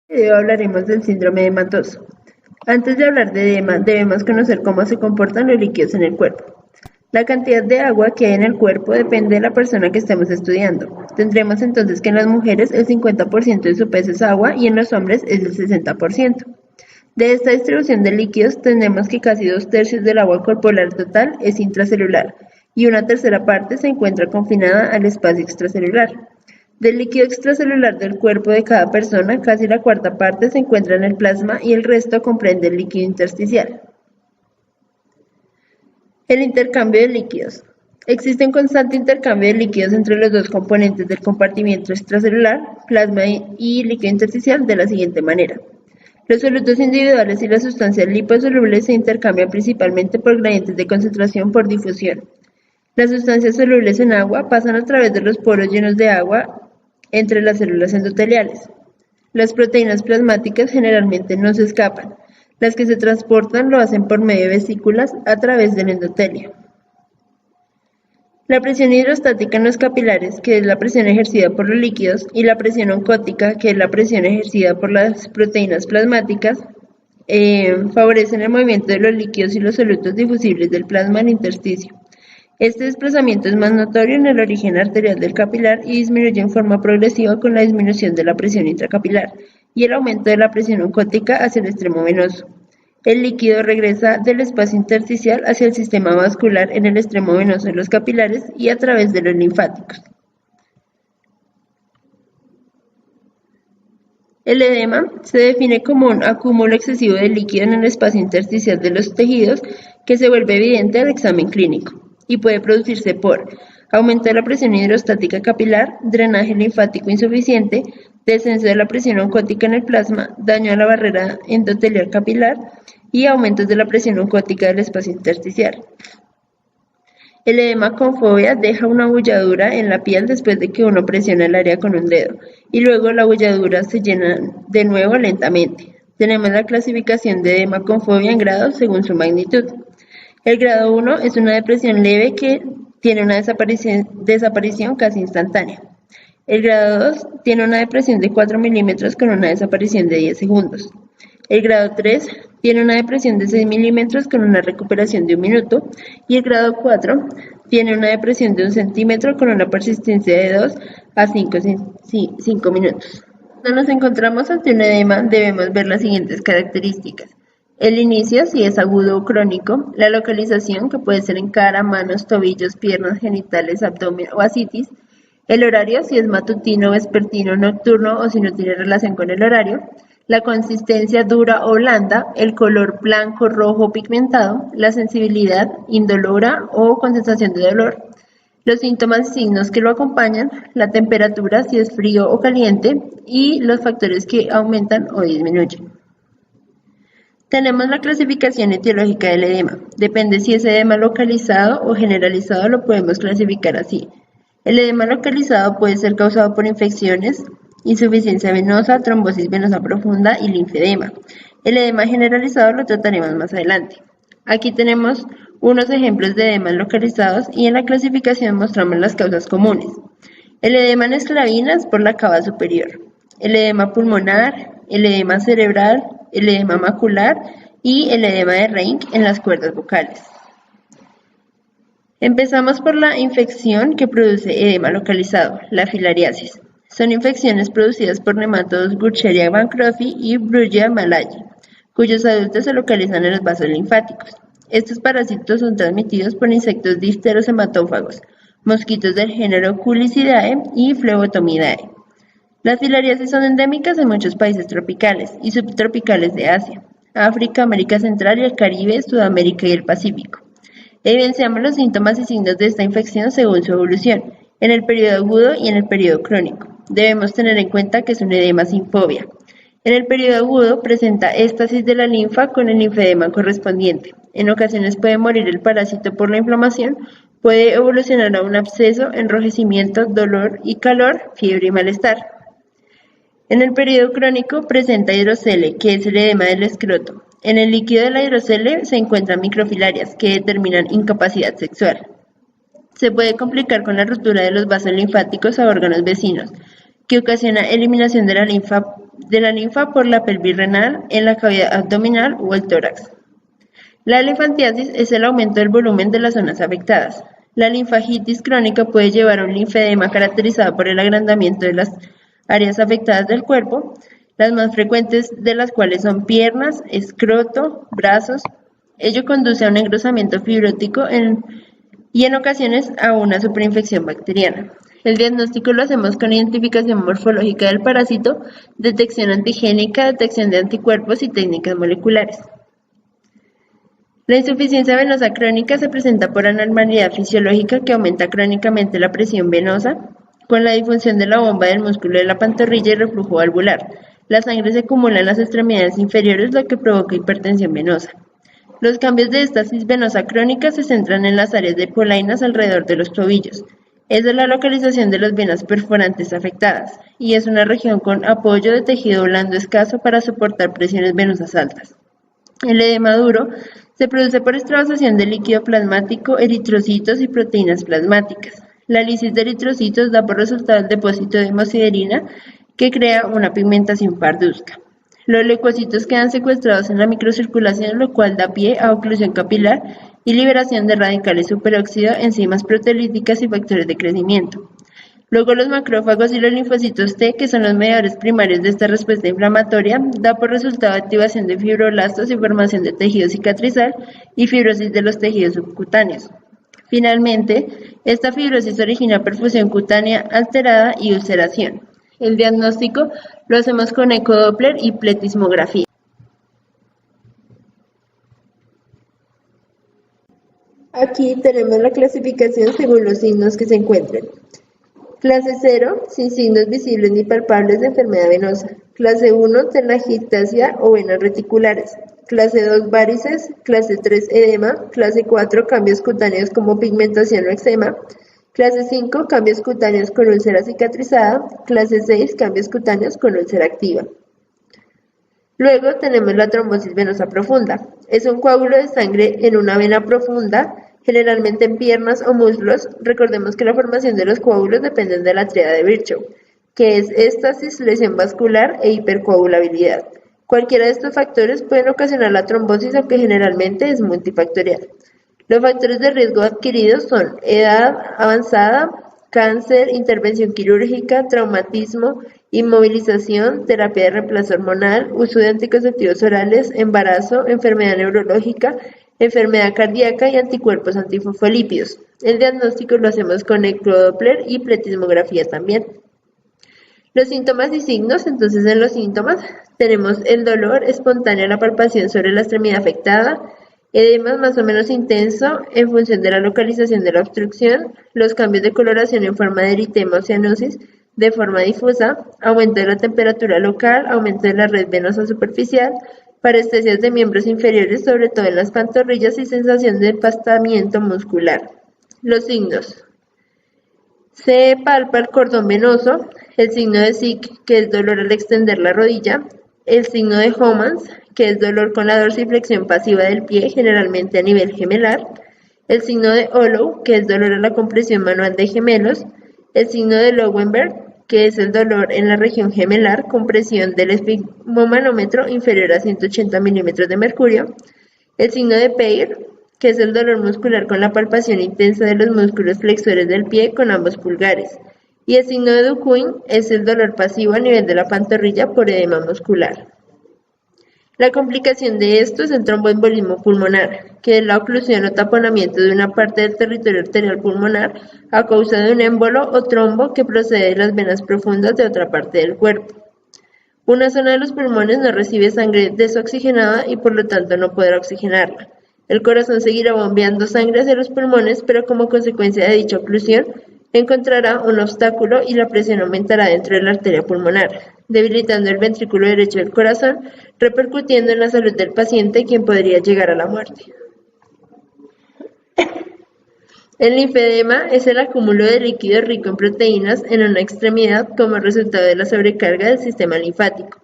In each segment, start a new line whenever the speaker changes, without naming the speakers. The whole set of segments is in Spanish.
En este video hablaremos del síndrome hematoso. Antes de hablar de edema, debemos conocer cómo se comportan los líquidos en el cuerpo. La cantidad de agua que hay en el cuerpo depende de la persona que estemos estudiando. Tendremos entonces que en las mujeres el 50% de su peso es agua y en los hombres es el 60%. De esta distribución de líquidos, tenemos que casi 2/3 del agua corporal total es intracelular y una tercera parte se encuentra confinada al espacio extracelular. Del líquido extracelular del cuerpo de cada persona, casi la cuarta parte se encuentra en el plasma y el resto comprende el líquido intersticial. El intercambio de líquidos. Existe un constante intercambio de líquidos entre los dos componentes del compartimiento extracelular, plasma y líquido intersticial, de la siguiente manera. Los solutos individuales y las sustancias liposolubles se intercambian principalmente por gradientes de concentración por difusión. Las sustancias solubles en agua pasan a través de los poros llenos de agua entre las células endoteliales. Las proteínas plasmáticas generalmente no se escapan. Las que se transportan lo hacen por medio de vesículas a través del endotelio. La presión hidrostática en los capilares, que es la presión ejercida por los líquidos, y la presión oncótica, que es la presión ejercida por las proteínas plasmáticas, favorecen el movimiento de los líquidos y los solutos difusibles del plasma al intersticio. Este desplazamiento es más notorio en el origen arterial del capilar y disminuye en forma progresiva con la disminución de la presión intracapilar y el aumento de la presión oncótica hacia el extremo venoso. El líquido regresa del espacio intersticial hacia el sistema vascular en el extremo venoso de los capilares y a través de los linfáticos. El edema se define como un acúmulo excesivo de líquido en el espacio intersticial de los tejidos que se vuelve evidente al examen clínico y puede producirse por aumento de la presión hidrostática capilar, drenaje linfático insuficiente, descenso de la presión oncótica en el plasma, daño a la barrera endotelial capilar y aumentos de la presión oncótica del espacio intersticial. El edema con fobia deja una bulladura en la piel después de que uno presiona el área con un dedo y luego la bulladura se llena de nuevo lentamente. Tenemos la clasificación de edema con fobia en grados según su magnitud. El grado 1 es una depresión leve que tiene una desaparición casi instantánea. El grado 2 tiene una depresión de 4 milímetros con una desaparición de 10 segundos. El grado 3 tiene una depresión de 6 milímetros con una recuperación de 1 minuto. Y el grado 4 tiene una depresión de 1 centímetro con una persistencia de 2 a 5 minutos. Cuando nos encontramos ante un edema, debemos ver las siguientes características. El inicio, si es agudo o crónico, la localización, que puede ser en cara, manos, tobillos, piernas, genitales, abdomen o ascitis, el horario, si es matutino, vespertino, nocturno o si no tiene relación con el horario, la consistencia dura o blanda, el color blanco, rojo pigmentado, la sensibilidad indolora o con sensación de dolor, los síntomas y signos que lo acompañan, la temperatura, si es frío o caliente, y los factores que aumentan o disminuyen. Tenemos la clasificación etiológica del edema. Depende si es edema localizado o generalizado, lo podemos clasificar así. El edema localizado puede ser causado por infecciones, insuficiencia venosa, trombosis venosa profunda y linfedema. El edema generalizado lo trataremos más adelante. Aquí tenemos unos ejemplos de edemas localizados y en la clasificación mostramos las causas comunes. El edema en esclavinas por la cava superior, el edema pulmonar, el edema cerebral, el edema macular y el edema de Reinke en las cuerdas vocales. Empezamos por la infección que produce edema localizado, la filariasis. Son infecciones producidas por nematodos Burkholderia bancrofi y Brugia malayi, cuyos adultos se localizan en los vasos linfáticos. Estos parásitos son transmitidos por insectos dípteros hematófagos, mosquitos del género Culicidae y Phlebotomidae. Las filariasis son endémicas en muchos países tropicales y subtropicales de Asia, África, América Central y el Caribe, Sudamérica y el Pacífico. Evidenciamos los síntomas y signos de esta infección según su evolución, en el periodo agudo y en el periodo crónico. Debemos tener en cuenta que es un edema sin fobia. En el periodo agudo presenta éstasis de la linfa con el linfedema correspondiente. En ocasiones puede morir el parásito por la inflamación, puede evolucionar a un absceso, enrojecimiento, dolor y calor, fiebre y malestar. En el periodo crónico presenta hidrocele, que es el edema del escroto. En el líquido de la hidrocele se encuentran microfilarias que determinan incapacidad sexual. Se puede complicar con la ruptura de los vasos linfáticos a órganos vecinos, que ocasiona eliminación de la linfa de la linfa por la pelvis renal, en la cavidad abdominal o el tórax. La elefantiasis es el aumento del volumen de las zonas afectadas. La linfagitis crónica puede llevar a un linfedema caracterizado por el agrandamiento de las áreas afectadas del cuerpo, las más frecuentes de las cuales son piernas, escroto, brazos. Ello conduce a un engrosamiento fibrótico y en ocasiones a una superinfección bacteriana. El diagnóstico lo hacemos con identificación morfológica del parásito, detección antigénica, detección de anticuerpos y técnicas moleculares. La insuficiencia venosa crónica se presenta por anormalidad fisiológica que aumenta crónicamente la presión venosa, con la disfunción de la bomba del músculo de la pantorrilla y reflujo valvular. La sangre se acumula en las extremidades inferiores, lo que provoca hipertensión venosa. Los cambios de estasis venosa crónica se centran en las áreas de polainas alrededor de los tobillos. Esa es la localización de las venas perforantes afectadas, y es una región con apoyo de tejido blando escaso para soportar presiones venosas altas. El edema duro se produce por extravasación de líquido plasmático, eritrocitos y proteínas plasmáticas. La lisis de eritrocitos da por resultado el depósito de hemosiderina, que crea una pigmentación parduzca. Los leucocitos quedan secuestrados en la microcirculación, lo cual da pie a oclusión capilar y liberación de radicales superóxido, enzimas proteolíticas y factores de crecimiento. Luego los macrófagos y los linfocitos T, que son los mediadores primarios de esta respuesta inflamatoria, da por resultado activación de fibroblastos y formación de tejido cicatrizal y fibrosis de los tejidos subcutáneos. Finalmente, esta fibrosis origina perfusión cutánea alterada y ulceración. El diagnóstico lo hacemos con ecodoppler y pletismografía. Aquí tenemos la clasificación según los signos que se encuentren. Clase 0, sin signos visibles ni palpables de enfermedad venosa. Clase 1, telangiectasia o venas reticulares. Clase 2, varices. Clase 3, edema. Clase 4, cambios cutáneos como pigmentación o eczema. Clase 5, cambios cutáneos con úlcera cicatrizada. Clase 6, cambios cutáneos con úlcera activa. Luego tenemos la trombosis venosa profunda. Es un coágulo de sangre en una vena profunda, generalmente en piernas o muslos. Recordemos que la formación de los coágulos depende de la tríada de Virchow, que es éstasis, lesión vascular e hipercoagulabilidad. Cualquiera de estos factores pueden ocasionar la trombosis, aunque generalmente es multifactorial. Los factores de riesgo adquiridos son edad avanzada, cáncer, intervención quirúrgica, traumatismo, inmovilización, terapia de reemplazo hormonal, uso de anticonceptivos orales, embarazo, enfermedad neurológica, enfermedad cardíaca y anticuerpos antifosfolípidos. El diagnóstico lo hacemos con ecodoppler y pletismografía también. Los síntomas y signos. Entonces, en los síntomas tenemos el dolor espontáneo a la palpación sobre la extremidad afectada, edema más o menos intenso en función de la localización de la obstrucción, los cambios de coloración en forma de eritema o cianosis de forma difusa, aumento de la temperatura local, aumento de la red venosa superficial, parestesias de miembros inferiores, sobre todo en las pantorrillas, y sensación de empastamiento muscular. Los signos. Se palpa el cordón venoso, el signo de Sick, que es dolor al extender la rodilla, el signo de Homans, que es dolor con la dorsiflexión pasiva del pie, generalmente a nivel gemelar, el signo de Hollow, que es dolor a la compresión manual de gemelos, el signo de Lowenberg, que es el dolor en la región gemelar, compresión del esfigmomanómetro inferior a 180 milímetros de mercurio, el signo de Peir, que es el dolor muscular con la palpación intensa de los músculos flexores del pie con ambos pulgares, y el signo de Duquesne es el dolor pasivo a nivel de la pantorrilla por edema muscular. La complicación de esto es el tromboembolismo pulmonar, que es la oclusión o taponamiento de una parte del territorio arterial pulmonar a causa de un émbolo o trombo que procede de las venas profundas de otra parte del cuerpo. Una zona de los pulmones no recibe sangre desoxigenada y por lo tanto no podrá oxigenarla. El corazón seguirá bombeando sangre hacia los pulmones, pero como consecuencia de dicha oclusión, encontrará un obstáculo y la presión aumentará dentro de la arteria pulmonar, debilitando el ventrículo derecho del corazón, repercutiendo en la salud del paciente, quien podría llegar a la muerte. El linfedema es el acúmulo de líquido rico en proteínas en una extremidad como resultado de la sobrecarga del sistema linfático.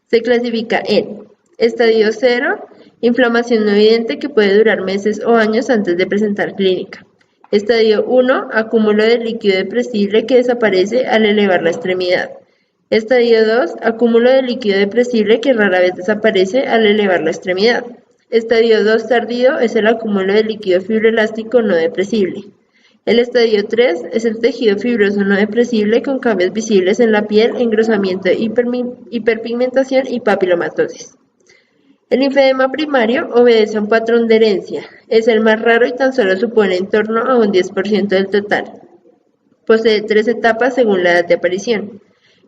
Se clasifica en estadio 0, inflamación no evidente que puede durar meses o años antes de presentar clínica. Estadio 1, acúmulo de líquido depresible que desaparece al elevar la extremidad. Estadio 2, acúmulo de líquido depresible que rara vez desaparece al elevar la extremidad. Estadio 2 tardío es el acúmulo de líquido fibroelástico no depresible. El estadio 3 es el tejido fibroso no depresible con cambios visibles en la piel, engrosamiento, hiperpigmentación y papilomatosis. El linfedema primario obedece a un patrón de herencia. Es el más raro y tan solo supone en torno a un 10% del total. Posee 3 etapas según la edad de aparición.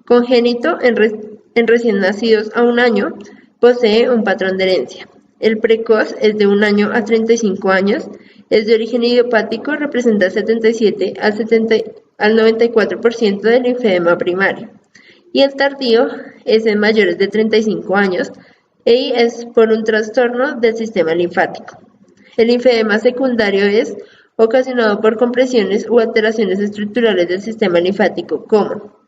Congénito en recién nacidos a 1 año, posee un patrón de herencia. El precoz es de 1 año a 35 años, es de origen idiopático, representa 77 al 94% del linfedema primario. Y el tardío es en mayores de 35 años y es por un trastorno del sistema linfático. El linfedema secundario es ocasionado por compresiones u alteraciones estructurales del sistema linfático, como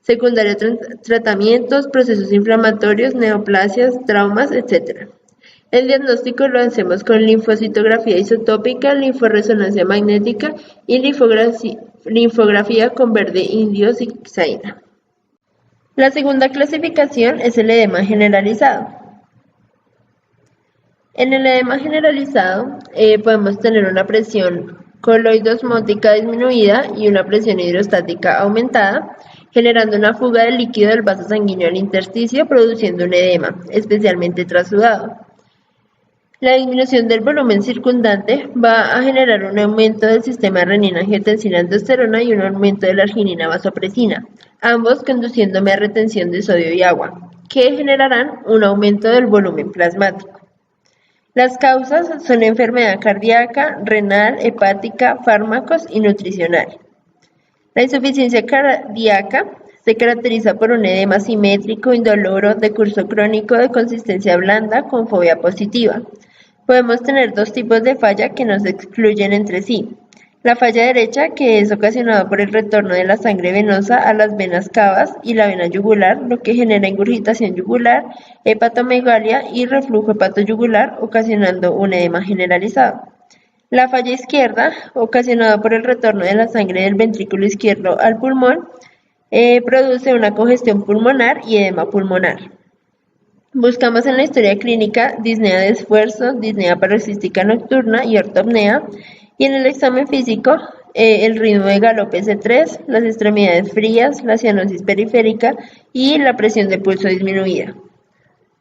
secundario tratamientos, procesos inflamatorios, neoplasias, traumas, etc. El diagnóstico lo hacemos con linfocitografía isotópica, linforresonancia magnética y linfografía con verde indio zigzaina. La segunda clasificación es el edema generalizado. En el edema generalizado podemos tener una presión coloidosmótica disminuida y una presión hidrostática aumentada, generando una fuga de líquido del vaso sanguíneo al intersticio, produciendo un edema, especialmente trasudado. La disminución del volumen circundante va a generar un aumento del sistema renina-angiotensina-aldosterona y un aumento de la arginina vasopresina, ambos conduciéndome a retención de sodio y agua, que generarán un aumento del volumen plasmático. Las causas son enfermedad cardíaca, renal, hepática, fármacos y nutricional. La insuficiencia cardíaca se caracteriza por un edema simétrico, indoloro, de curso crónico, de consistencia blanda, con fobia positiva. Podemos tener 2 tipos de falla que no se excluyen entre sí. La falla derecha, que es ocasionada por el retorno de la sangre venosa a las venas cavas y la vena yugular, lo que genera ingurgitación yugular, hepatomegalia y reflujo hepatoyugular, ocasionando un edema generalizado. La falla izquierda, ocasionada por el retorno de la sangre del ventrículo izquierdo al pulmón, produce una congestión pulmonar y edema pulmonar. Buscamos en la historia clínica disnea de esfuerzo, disnea paroxística nocturna y ortopnea, y en el examen físico el ritmo de galope C3, las extremidades frías, la cianosis periférica y la presión de pulso disminuida.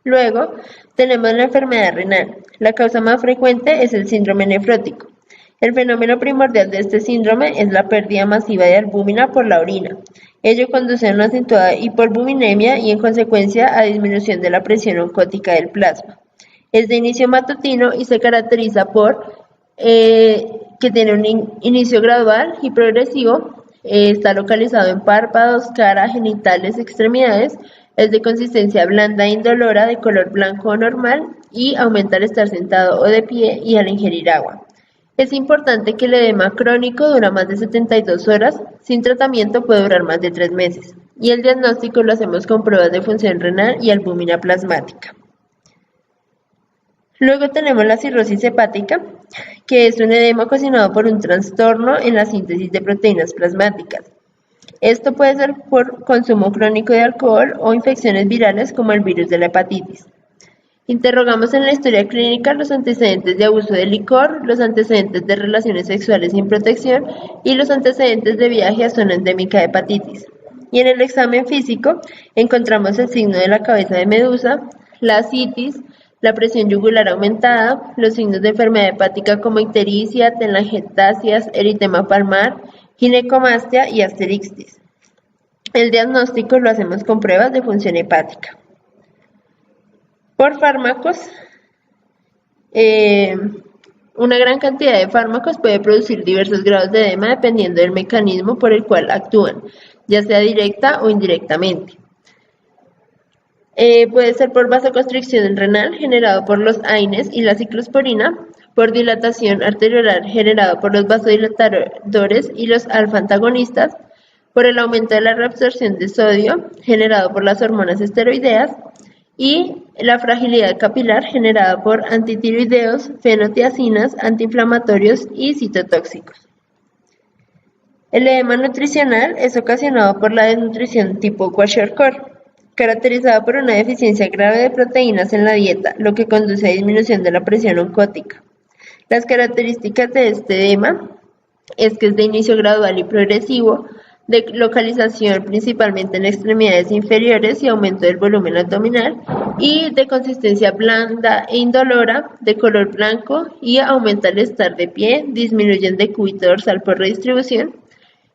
Luego tenemos la enfermedad renal. La causa más frecuente es el síndrome nefrótico. El fenómeno primordial de este síndrome es la pérdida masiva de albúmina por la orina. Ello conduce a una acentuada hipoalbuminemia y en consecuencia a disminución de la presión oncótica del plasma. Es de inicio matutino y se caracteriza por que tiene un inicio gradual y progresivo, está localizado en párpados, cara, genitales, extremidades, es de consistencia blanda e indolora, de color blanco o normal y aumenta al estar sentado o de pie y al ingerir agua. Es importante que el edema crónico dura más de 72 horas, sin tratamiento puede durar más de 3 meses, y el diagnóstico lo hacemos con pruebas de función renal y albúmina plasmática. Luego tenemos la cirrosis hepática, que es un edema ocasionado por un trastorno en la síntesis de proteínas plasmáticas. Esto puede ser por consumo crónico de alcohol o infecciones virales como el virus de la hepatitis. Interrogamos en la historia clínica los antecedentes de abuso de licor, los antecedentes de relaciones sexuales sin protección y los antecedentes de viaje a zona endémica de hepatitis. Y en el examen físico encontramos el signo de la cabeza de medusa, la citis, la presión yugular aumentada, los signos de enfermedad hepática como ictericia, telangiectasias, eritema palmar, ginecomastia y asterixis. El diagnóstico lo hacemos con pruebas de función hepática. Por fármacos, una gran cantidad de fármacos puede producir diversos grados de edema dependiendo del mecanismo por el cual actúan, ya sea directa o indirectamente. Puede ser por vasoconstricción renal generado por los AINES y la ciclosporina, por dilatación arteriolar generado por los vasodilatadores y los alfa-antagonistas, por el aumento de la reabsorción de sodio generado por las hormonas esteroideas y la fragilidad capilar generada por antitiroideos, fenotiacinas, antiinflamatorios y citotóxicos. El edema nutricional es ocasionado por la desnutrición tipo kwashiorkor, caracterizada por una deficiencia grave de proteínas en la dieta, lo que conduce a disminución de la presión oncótica. Las características de este edema es que es de inicio gradual y progresivo, de localización principalmente en extremidades inferiores y aumento del volumen abdominal, y de consistencia blanda e indolora, de color blanco, y aumenta al estar de pie, disminuye el decúbito dorsal por redistribución.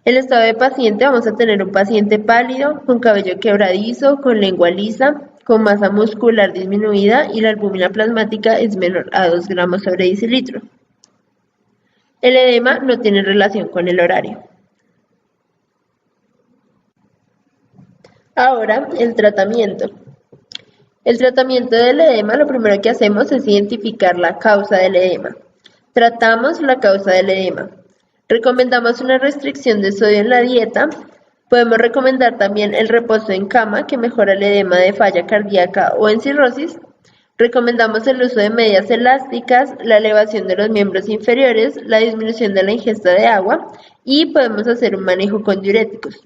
El estado de paciente, vamos a tener un paciente pálido, con cabello quebradizo, con lengua lisa, con masa muscular disminuida y la albúmina plasmática es menor a 2 gramos sobre decilitro. El edema no tiene relación con el horario. Ahora, el tratamiento. El tratamiento del edema, lo primero que hacemos es identificar la causa del edema. Tratamos la causa del edema. Recomendamos una restricción de sodio en la dieta. Podemos recomendar también el reposo en cama, que mejora el edema de falla cardíaca o en cirrosis. Recomendamos el uso de medias elásticas, la elevación de los miembros inferiores, la disminución de la ingesta de agua y podemos hacer un manejo con diuréticos.